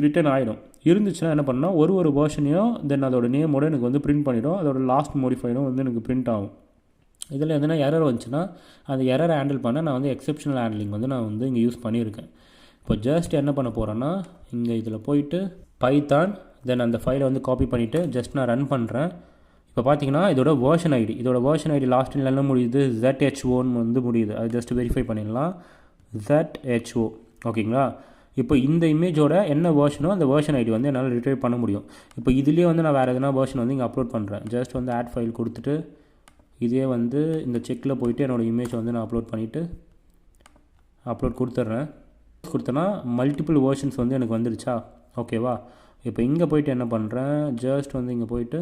ரிட்டன் ஆகிடும். இருந்துச்சுன்னா என்ன பண்ணால் ஒரு வேர்ஷனையும் தென் அதோட நேமோடு எனக்கு வந்து பிரிண்ட் பண்ணிவிடும். அதோட லாஸ்ட் மோடிஃபைடும் வந்து எனக்கு பிரிண்ட் ஆகும். இதில் எதனா எரர் வந்துச்சுன்னா அந்த எரரை ஹேண்டில் பண்ண நான் வந்து எக்ஸப்ஷனல் ஹேண்ட்லிங் வந்து நான் வந்து இங்கே யூஸ் பண்ணியிருக்கேன். இப்போ ஜஸ்ட் என்ன பண்ண போகிறேன்னா இங்கே இதில் போயிட்டு பைத்தான் தென் அந்த ஃபைலை வந்து காப்பி பண்ணிவிட்டு ஜஸ்ட் நான் ரன் பண்ணுறேன். இப்போ பார்த்தீங்கன்னா இதோட வேர்ஷன் ஐடி லாஸ்ட் என்ன முடியுது ZHOன்னு வந்து முடியுது. அது ஜஸ்ட் வெரிஃபை பண்ணிடலாம். ZHO ஓகேங்களா. இப்போ இந்த இமேஜோட என்ன வேர்ஷனோ அந்த வேர்ஷன் ஐடி வந்து என்னால் ரிட்ரைவ் பண்ண முடியும். இப்போ இதுலேயே வந்து நான் வேறு எதனா வேர்ஷன் வந்து இங்கே அப்லோட் பண்ணுறேன். ஜஸ்ட் வந்து ஆட் ஃபைல் கொடுத்துட்டு இதே வந்து இந்த செக்கில் போயிட்டு என்னோடய இமேஜை வந்து நான் அப்லோட் கொடுத்தேன்னா மல்டிபிள் வேர்ஷன்ஸ் வந்து எனக்கு வந்துடுச்சா ஓகேவா. இப்போ இங்கே போயிட்டு என்ன பண்ணுறேன் ஜஸ்ட் வந்து இங்கே போயிட்டு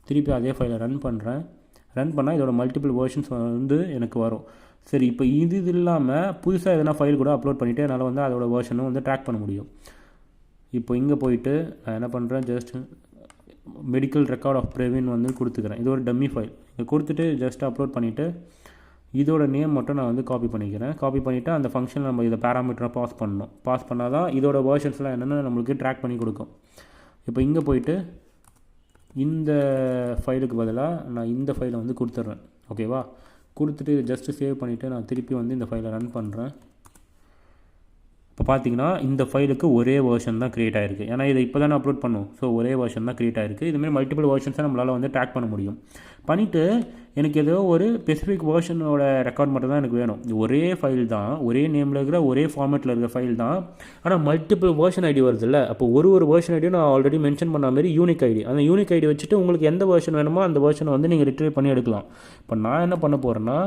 திருப்பி அதே ஃபைலை ரன் பண்ணால் இதோட மல்டிபிள் வேர்ஷன்ஸ் வந்து எனக்கு வரும். சரி இப்போ இது இல்லாமல் புதுசாக எதனா ஃபைல் கூட அப்லோட் பண்ணிவிட்டு என்னால் வந்து அதோட வேர்ஷனும் வந்து ட்ராக் பண்ண முடியும். இப்போ இங்கே போயிட்டு நான் என்ன பண்ணுறேன் just medical record of Praveen வந்து கொடுத்துக்கிறேன். இது ஒரு டம்மி ஃபைல் இதை கொடுத்துட்டு ஜஸ்ட் அப்லோட் பண்ணிவிட்டு இதோட நேம் மட்டும் நான் வந்து காப்பி பண்ணிவிட்டு அந்த ஃபங்க்ஷனில் நம்ம இதை பேராமீட்டராக பாஸ் பண்ணால் தான் இதோட வேர்ஷன்ஸ்லாம் என்னென்னு நம்மளுக்கு ட்ராக் பண்ணி கொடுக்கும். இப்போ இங்கே போயிட்டு இந்த ஃபைலுக்கு பதிலாக நான் இந்த ஃபைலை வந்து கொடுத்துட்றேன் ஓகேவா. கொடுத்துட்டு ஜஸ்ட்டு சேவ் பண்ணிவிட்டு நான் திருப்பி வந்து இந்த ஃபைலை ரன் பண்ணுறேன். இப்போ பார்த்தீங்கன்னா இந்த ஃபைலுக்கு ஒரே வேர்ஷன் தான் க்ரியேட் ஆகிருக்கு. ஏன்னா இதை இப்போ தான் அப்லோட் பண்ணும். ஸோ ஒரே வேர்ஷன் தான் க்ரியேட் ஆகிருக்கு. இதுமாதிரி மல்டிபிள் வேர்ஷன்ஸை நம்மளால் வந்து ட்ராக் பண்ண முடியும். பண்ணிவிட்டு எனக்கு ஏதோ ஒரு ஸ்பெசிஃபிக் வேர்ஷனோட ரெக்கார்ட் மட்டும் தான் எனக்கு வேணும். ஒரே ஃபைல் தான், ஒரே நேமில் இருக்கிற ஒரே ஃபார்மேட்டில் இருக்கிற ஃபைல் தான். ஆனால் மல்டிபிள் வேர்ஷன் ஐடி வருது இல்லை. அப்போ ஒரு வேர்ஷன் ஐடியும் நான் ஆல்ரெடி மென்ஷன் பண்ண மாதிரி யூனிக் ஐடி. அந்த யூனிக் ஐடி வச்சுட்டு உங்களுக்கு எந்த வேர்ஷன் வேணுமோ அந்த வேர்ஷனை வந்து நீங்கள் ரிட்ரைவ் பண்ணி எடுக்கலாம். இப்போ நான் என்ன பண்ண போகிறேன்னா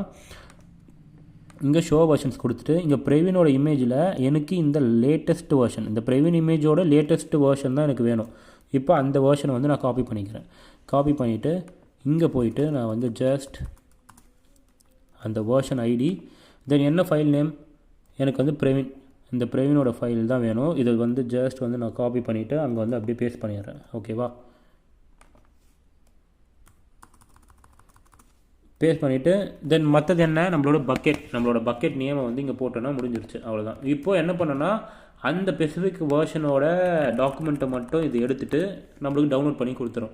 இங்கே ஷோ வெர்ஷன்ஸ் கொடுத்துட்டு இங்கே பிரவீனோட இமேஜில் எனக்கு இந்த லேட்டஸ்ட் வெர்ஷன் இந்த பிரவீன் இமேஜோட லேட்டஸ்ட் வெர்ஷன் தான் எனக்கு வேணும். இப்போ அந்த வெர்ஷனை வந்து நான் காப்பி பண்ணிவிட்டு இங்கே போயிட்டு நான் வந்து ஜஸ்ட் அந்த வெர்ஷன் ஐடி தென் என்ன ஃபைல் நேம் எனக்கு வந்து பிரவீன் இந்த பிரவீனோட ஃபைல் தான் வேணும். இதை வந்து ஜஸ்ட் வந்து நான் காப்பி பண்ணிவிட்டு அங்கே வந்து அப்படியே பேஸ்ட் பண்ணிடுறேன் ஓகேவா. பேஸ்ட் பண்ணிவிட்டு தென் மற்றது என்ன நம்மளோட பக்கெட் நேமை வந்து இங்கே போட்டோன்னா முடிஞ்சிருச்சு அவ்வளோதான். இப்போது என்ன பண்ணோன்னா அந்த ஸ்பெசிஃபிக் வேர்ஷனோட டாக்குமெண்ட்டை மட்டும் இது எடுத்துகிட்டு நம்மளுக்கு டவுன்லோட் பண்ணி கொடுத்துரும்.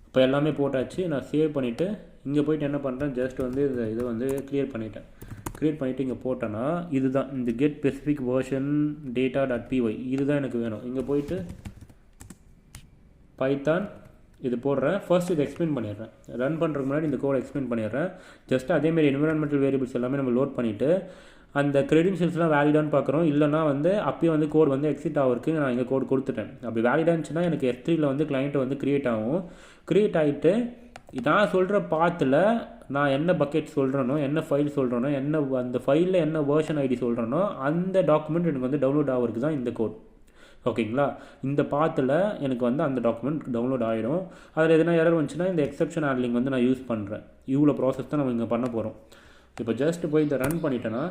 இப்போ எல்லாமே போட்டாச்சு. நான் சேவ் பண்ணிவிட்டு இங்கே போய்ட்டு என்ன பண்ணுறேன் ஜஸ்ட் வந்து இதை வந்து க்ரியேட் பண்ணிவிட்டு இங்கே போட்டேன்னா இதுதான் இந்த கெட் ஸ்பெசிஃபிக் வேர்ஷன் data.py இதுதான் எனக்கு வேணும். இங்கே போயிட்டு பைத்தான் இது போடுறேன். ஃபர்ஸ்ட் இதை எக்ஸ்பிளைன் பண்ணிடுறேன். ரன் பண்ணுறதுக்கு முன்னாடி இந்த கோடை எக்ஸ்பிளைன் பண்ணிடுறேன். ஜஸ்ட் அதேமாரி என்விரான்மெண்டல் வேரியபிள்ஸ் எல்லாமே நம்ம லோட் பண்ணிவிட்டு அந்த க்ரெடென்ஷியல்ஸ்லாம் வேலிடான்னு பார்க்குறோம். இல்லைனா வந்து அப்பயே வந்து கோட் வந்து எக்ஸிட் ஆகிறதுக்கு நான் இங்கே கோட் கொடுத்துட்டேன். அப்படி வேலிடாக இருந்துச்சுன்னா எனக்கு S3ல வந்து கிளைண்ட்டை வந்து க்ரியேட் ஆகிட்டு நான் சொல்கிற பாத்தில் நான் என்ன பக்கெட் சொல்கிறேனோ என்ன ஃபைல் சொல்கிறேனோ என்ன அந்த ஃபைலில் என்ன வேர்ஷன் ஐடி சொல்கிறேனோ அந்த டாக்குமெண்ட் எனக்கு வந்து டவுன்லோட் ஆகிறதுக்கு தான் இந்த கோட் ஓகேங்களா. இந்த பாத்தில் எனக்கு வந்து அந்த டாக்குமெண்ட் டவுன்லோட் ஆகிடும். அதில் எதனா எரர் வந்துச்சுன்னா இந்த எக்ஸப்ஷன் ஹேண்ட்லிங் வந்து நான் யூஸ் பண்ணுறேன். இவ்வளோ ப்ராசஸ் தான் நம்ம இங்கே பண்ண போகிறோம். இப்போ ஜஸ்ட் போய் இதை ரன் பண்ணிட்டேன்னா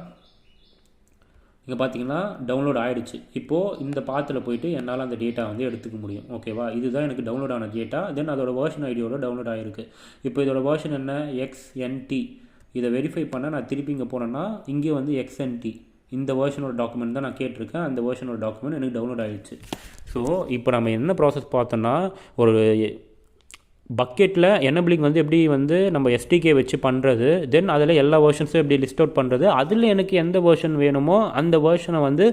இங்கே பார்த்தீங்கன்னா டவுன்லோட் ஆகிடுச்சு. இப்போது இந்த பாத்தில் போயிட்டு என்னால் அந்த டேட்டா வந்து எடுத்துக்க முடியும் ஓகேவா. இதுதான் எனக்கு டவுன்லோட் ஆன டேட்டா. தென் அதோட வேர்ஷன் ஐடியோட டவுன்லோட் ஆகிருக்கு. இப்போ இதோட வேர்ஷன் என்ன XNT. இதை வெரிஃபை பண்ண நான் திருப்பி இங்கே போனேன்னா இங்கே வந்து XNT இந்த வேர்ஷனோட டாக்குமெண்ட் தான் நான் கேட்டிருக்கேன். அந்த வேர்ஷனோட டாக்குமெண்ட் எனக்கு டவுன்லோட் ஆகிடுச்சு. ஸோ இப்போ நம்ம என்ன ப்ராசஸ் பார்த்தோன்னா ஒரு பக்கெட்டில் எனபிளிங் வந்து எப்படி வந்து நம்ம எஸ்டிகே வச்சு பண்ணுறது, தென் அதில் எல்லா வேர்ஷன்ஸும் எப்படி லிஸ்ட் அவுட் பண்ணுறது, அதில் எனக்கு எந்த வேர்ஷன் வேணுமோ அந்த வேர்ஷனை வந்து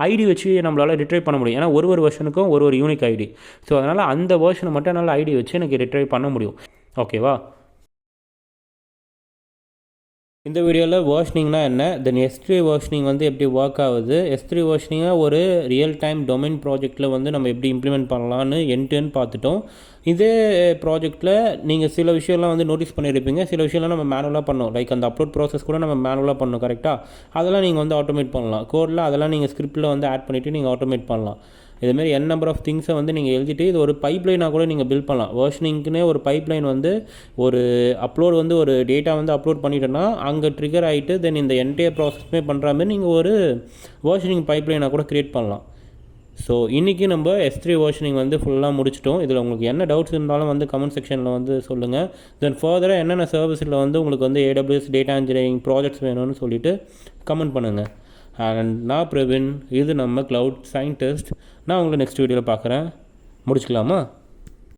ஐடி வச்சு நம்மளால் ரிட்ரைவ் பண்ண முடியும். ஏன்னா ஒரு வேர்ஷனுக்கும் ஒரு யூனிக் ஐடி. ஸோ அதனால் அந்த வேர்ஷனை மட்டும் என்னால் ஐடி வச்சு எனக்கு ரிட்ரைவ் பண்ண முடியும். ஓகேவா? இந்த வீடியோவில் வேர்ஷனிங்னா என்ன, தென் S3 வேர்ஷனிங் வந்து எப்படி ஒர்க் ஆகுது, S3 வேர்ஷனிங்கை ஒரு ரியல் டைம் டொமைன் ப்ராஜெக்ட்டில் வந்து நம்ம எப்படி இம்ப்ளிமெண்ட் பண்ணலான்னு எண்ட் பார்த்துட்டோம். இதே ப்ராஜெக்ட்டில் நீங்கள் சில விஷயம்லாம் வந்து நோட்டீஸ் பண்ணியிருப்பீங்க, சில விஷயம்லாம் நம்ம மேனுவலாக பண்ணோம். லைக் அந்த அப்லோட் ப்ராசஸ் கூட நம்ம மேனுவலாக பண்ணோம். கரெக்டாக? அதெல்லாம் நீங்கள் வந்து ஆட்டோமேட் பண்ணலாம். கோடில் அதெல்லாம் நீங்கள் ஸ்கிரிப்டில் வந்து ஆட் பண்ணிவிட்டு நீங்கள் ஆட்டோமேட் பண்ணலாம். இதுமாரி நம்பர் ஆஃப் திங்ஸை வந்து நீங்கள் எழுதிட்டு இது ஒரு பைப்லைனாக கூட நீங்கள் பில்ட் பண்ணலாம். வேர்ஷனிங்க்குனே ஒரு பைப்லைன் வந்து ஒரு அப்லோட் வந்து ஒரு டேட்டா வந்து அப்லோட் பண்ணிட்டோன்னா அங்கே ட்ரிகர் ஆகிட்டு தென் இந்த என்டையர் ப்ராசஸ்மே பண்ணுற மாதிரி நீங்கள் ஒரு வேர்ஷனிங் பைப்லைனாக கூட க்ரியேட் பண்ணலாம். ஸோ இன்றைக்கி நம்ம S3 வேர்ஷனிங் வந்து ஃபுல்லாக முடிச்சிட்டோம். இதில் உங்களுக்கு என்ன டவுட்ஸ் இருந்தாலும் வந்து கமெண்ட் செக்ஷனில் வந்து சொல்லுங்கள். தென் ஃபர்தராக என்னென்ன சர்வீஸில் வந்து உங்களுக்கு வந்து AWS டேட்டா இன்ஜினியரிங் ப்ராஜெக்ட்ஸ் வேணும்னு சொல்லிவிட்டு கமெண்ட் பண்ணுங்கள். அண்ட் நான் பிரவீன், இது நம்ம க்ளவுட் சயின்டிஸ்ட். நான் உங்களை நெக்ஸ்ட் வீடியோவில் பார்க்குறேன். முடிச்சுக்கலாமா?